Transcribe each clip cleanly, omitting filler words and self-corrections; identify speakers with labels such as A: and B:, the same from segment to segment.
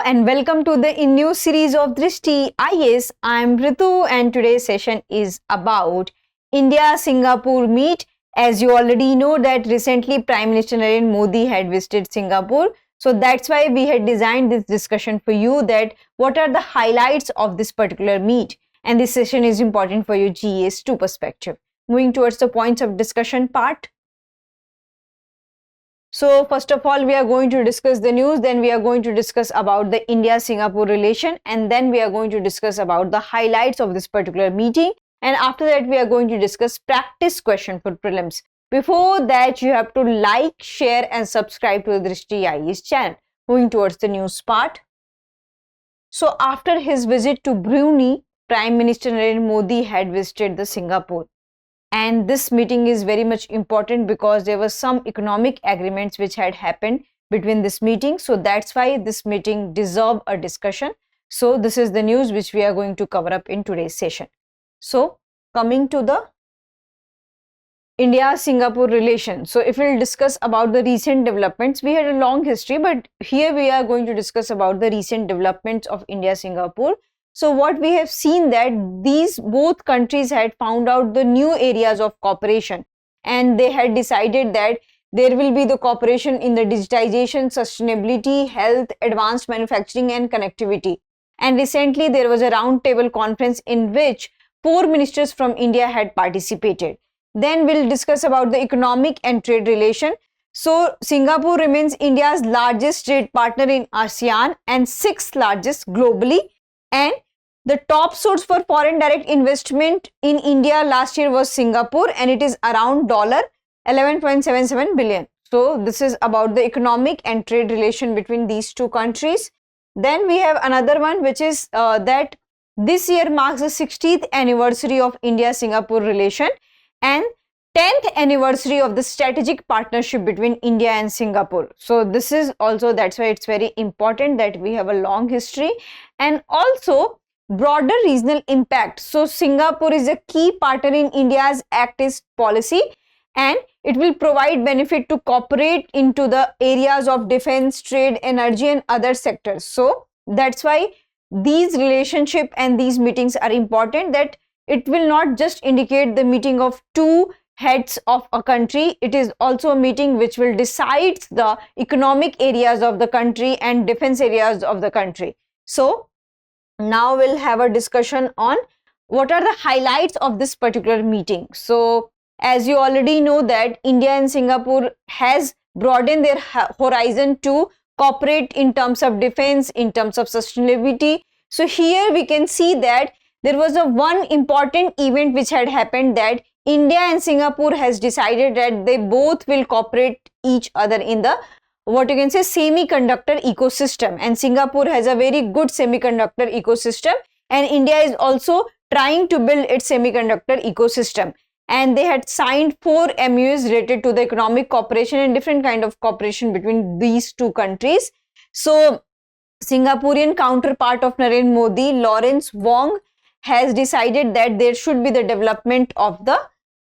A: and welcome to the InNews series of Drishti IAS. I am Ritu and today's session is about India-Singapore meet. As you already know that recently Prime Minister Narendra Modi had visited Singapore. So that's why we had designed this discussion for you, that what are the highlights of this particular meet. And this session is important for your GES 2 perspective. Moving towards the points of discussion part. So first of all, we are going to discuss the news, then we are going to discuss about the India-Singapore relation, and then we are going to discuss about the highlights of this particular meeting. And after that, we are going to discuss practice question for prelims. Before that, you have to like, share and subscribe to the Drishti IAS channel. Moving towards the news part. So after his visit to Brunei, Prime Minister Narendra Modi had visited the Singapore. And this meeting is very much important because there were some economic agreements which had happened between this meeting. So that's why this meeting deserves a discussion. So this is the news which we are going to cover up in today's session. So coming to the India-Singapore relation. So if we'll discuss about the recent developments, we had a long history, but here we are going to discuss about the recent developments of India-Singapore. So what we have seen that these both countries had found out the new areas of cooperation, and they had decided that there will be the cooperation in the digitization, sustainability, health, advanced manufacturing and connectivity. And recently there was a roundtable conference in which 4 ministers from India had participated. Then we'll discuss about the economic and trade relation. So Singapore remains India's largest trade partner in ASEAN and 6th largest globally. And the top source for foreign direct investment in India last year was Singapore, and it is around $11.77 billion. So this is about the economic and trade relation between these two countries. Then we have another one which is that this year marks the 60th anniversary of India-Singapore relation and 10th anniversary of the strategic partnership between India and Singapore. So this is also, that's why it's very important that we have a long history and also broader regional impact. So Singapore is a key partner in India's Act East policy, and it will provide benefit to cooperate into the areas of defense, trade, energy and other sectors. So that's why these relationship and these meetings are important, that it will not just indicate the meeting of two heads of a country, it is also a meeting which will decide the economic areas of the country and defense areas of the country. So now we'll have a discussion on what are the highlights of this particular meeting. So as you already know that India and Singapore has broadened their horizon to cooperate in terms of defense, in terms of sustainability. So here we can see that there was a one important event which had happened, that India and Singapore has decided that they both will cooperate each other in the semiconductor ecosystem, and Singapore has a very good semiconductor ecosystem and India is also trying to build its semiconductor ecosystem, and they had signed 4 MOUs related to the economic cooperation and different kind of cooperation between these two countries. So Singaporean counterpart of Narendra Modi, Lawrence Wong, has decided that there should be the development of the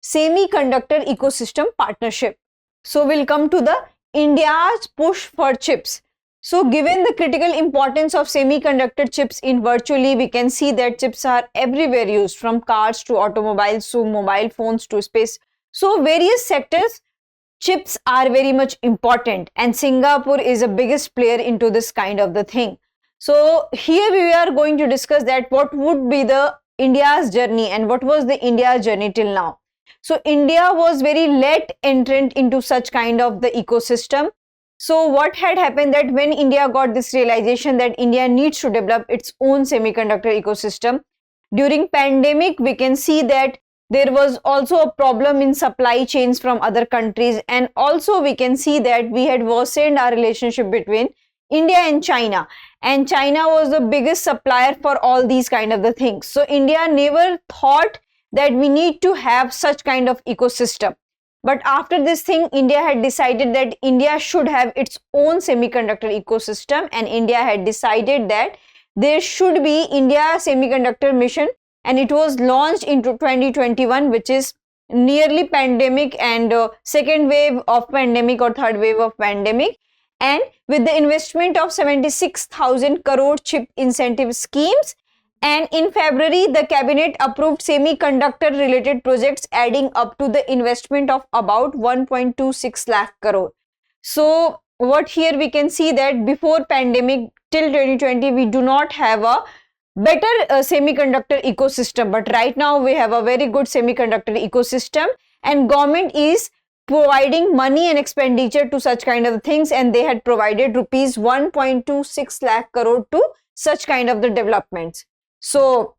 A: semiconductor ecosystem partnership. So we'll come to the India's push for chips. So given the critical importance of semiconductor chips in virtually, we can see that chips are everywhere used, from cars to automobiles to mobile phones to space. So various sectors, chips are very much important, and Singapore is the biggest player into this kind of the thing. So here we are going to discuss that what would be the India's journey and what was the India's journey till now. So India was very late entrant into such kind of the ecosystem. So what had happened, that when India got this realization that India needs to develop its own semiconductor ecosystem, during pandemic we can see that there was also a problem in supply chains from other countries, and also we can see that we had worsened our relationship between India and China was the biggest supplier for all these kind of the things. So India never thought that we need to have such kind of ecosystem. But after this thing, India had decided that India should have its own semiconductor ecosystem, and India had decided that there should be India Semiconductor Mission, and it was launched into 2021, which is nearly pandemic and second wave of pandemic or third wave of pandemic. and with the investment of 76,000 crore chip incentive schemes. And in February, the cabinet approved semiconductor related projects adding up to the investment of about 1.26 lakh crore. So what here we can see that before pandemic till 2020, we do not have a better semiconductor ecosystem, but right now we have a very good semiconductor ecosystem, and government is providing money and expenditure to such kind of things, and they had provided rupees 1.26 lakh crore to such kind of the developments. So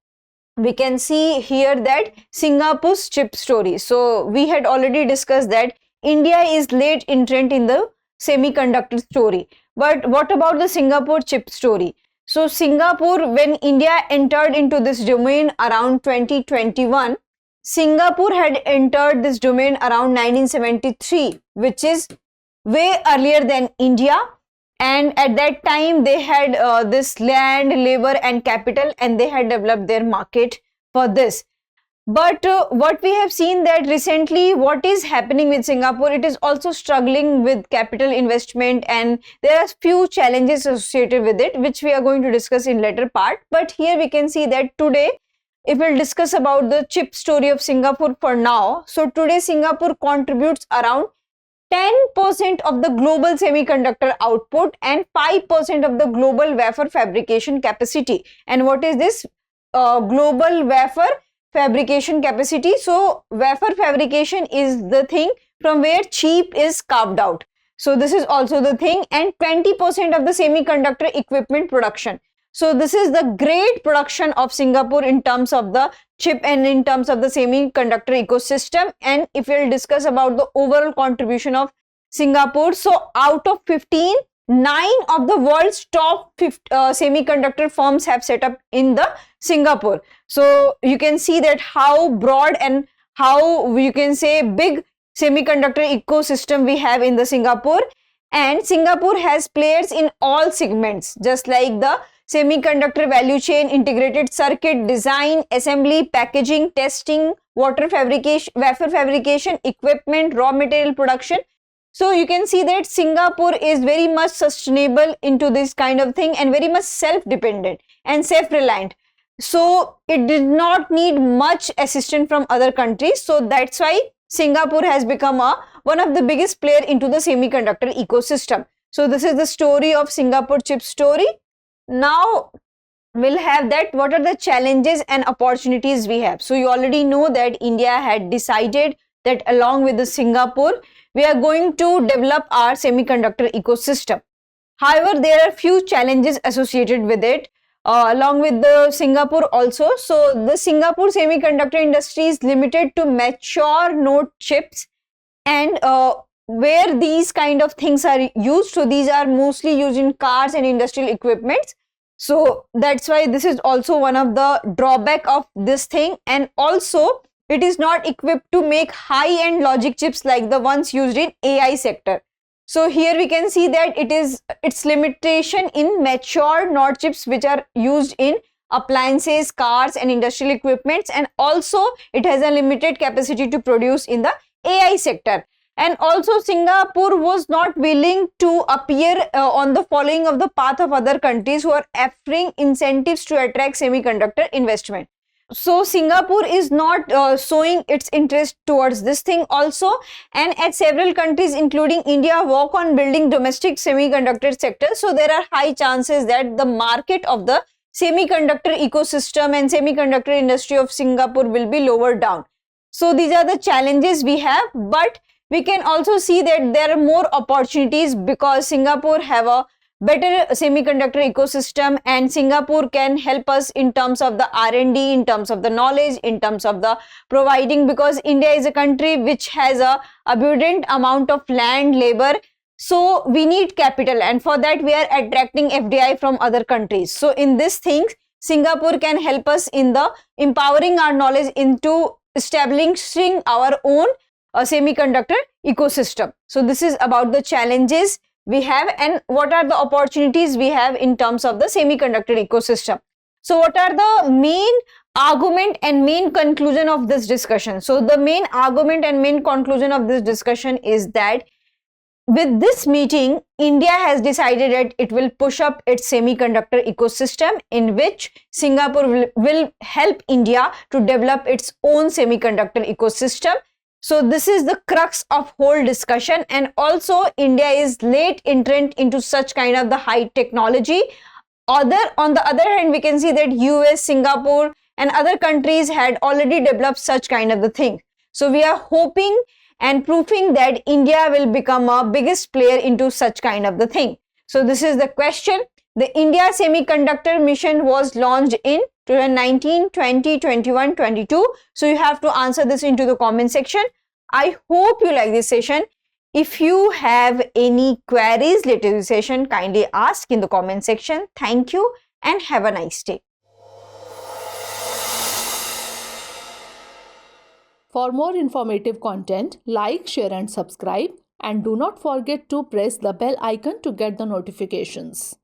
A: we can see here that Singapore's chip story. So we had already discussed that India is late entrant in the semiconductor story, but what about the Singapore chip story? So Singapore, when India entered into this domain around 2021, Singapore had entered this domain around 1973, which is way earlier than India. And at that time they had this land, labor and capital, and they had developed their market for this. But what we have seen that recently what is happening with Singapore, it is also struggling with capital investment, and there are few challenges associated with it, which we are going to discuss in later part. But here we can see that today, if we'll discuss about the chip story of Singapore for now, so today Singapore contributes around 10% of the global semiconductor output and 5% of the global wafer fabrication capacity. And what is this global wafer fabrication capacity? So wafer fabrication is the thing from where chip is carved out. So this is also the thing, and 20% of the semiconductor equipment production. So this is the great production of Singapore in terms of the chip and in terms of the semiconductor ecosystem. And if we'll discuss about the overall contribution of Singapore, so out of 15, 9 of the world's top semiconductor firms have set up in the Singapore. So you can see that how broad and how you can say big semiconductor ecosystem we have in the Singapore. And Singapore has players in all segments, just like the semiconductor value chain, integrated circuit design, assembly, packaging, testing, wafer fabrication, equipment, raw material production. So you can see that Singapore is very much sustainable into this kind of thing and very much self-dependent and self-reliant. So it did not need much assistance from other countries. So that's why Singapore has become one of the biggest player into the semiconductor ecosystem. So this is the story of Singapore chip story. Now we'll have that what are the challenges and opportunities we have. So you already know that India had decided that along with the Singapore, we are going to develop our semiconductor ecosystem. However, there are few challenges associated with it along with the Singapore also. So the Singapore semiconductor industry is limited to mature node chips, and where these kind of things are used. So these are mostly used in cars and industrial equipments. So that's why this is also one of the drawback of this thing. And also it is not equipped to make high-end logic chips like the ones used in AI sector. So here we can see that its limitation in mature node chips which are used in appliances, cars and industrial equipments, and also it has a limited capacity to produce in the AI sector. And also Singapore was not willing to appear on the following of the path of other countries who are offering incentives to attract semiconductor investment. So Singapore is not showing its interest towards this thing also, and at several countries including India work on building domestic semiconductor sector. So there are high chances that the market of the semiconductor ecosystem and semiconductor industry of Singapore will be lower down. So these are the challenges we have, but we can also see that there are more opportunities because Singapore have a better semiconductor ecosystem, and Singapore can help us in terms of the R&D, in terms of the knowledge, in terms of the providing, because India is a country which has a abundant amount of land, labor. So we need capital, and for that we are attracting FDI from other countries. So in this thing, Singapore can help us in the empowering our knowledge into establishing our own semiconductor ecosystem. So this is about the challenges we have and what are the opportunities we have in terms of the semiconductor ecosystem. So what are the main argument and main conclusion of this discussion? So the main argument and main conclusion of this discussion is that with this meeting, India has decided that it will push up its semiconductor ecosystem, in which Singapore will help India to develop its own semiconductor ecosystem. So this is the crux of whole discussion, and also India is late entrant into such kind of the high technology. On the other hand, we can see that US, Singapore and other countries had already developed such kind of the thing. So we are hoping and proving that India will become a biggest player into such kind of the thing. So this is the question. The India Semiconductor Mission was launched in 2019, 20, 21, 22. So you have to answer this into the comment section. I hope you like this session. If you have any queries related to this session, kindly ask in the comment section. Thank you and have a nice day.
B: For more informative content, like, share and subscribe, and do not forget to press the bell icon to get the notifications.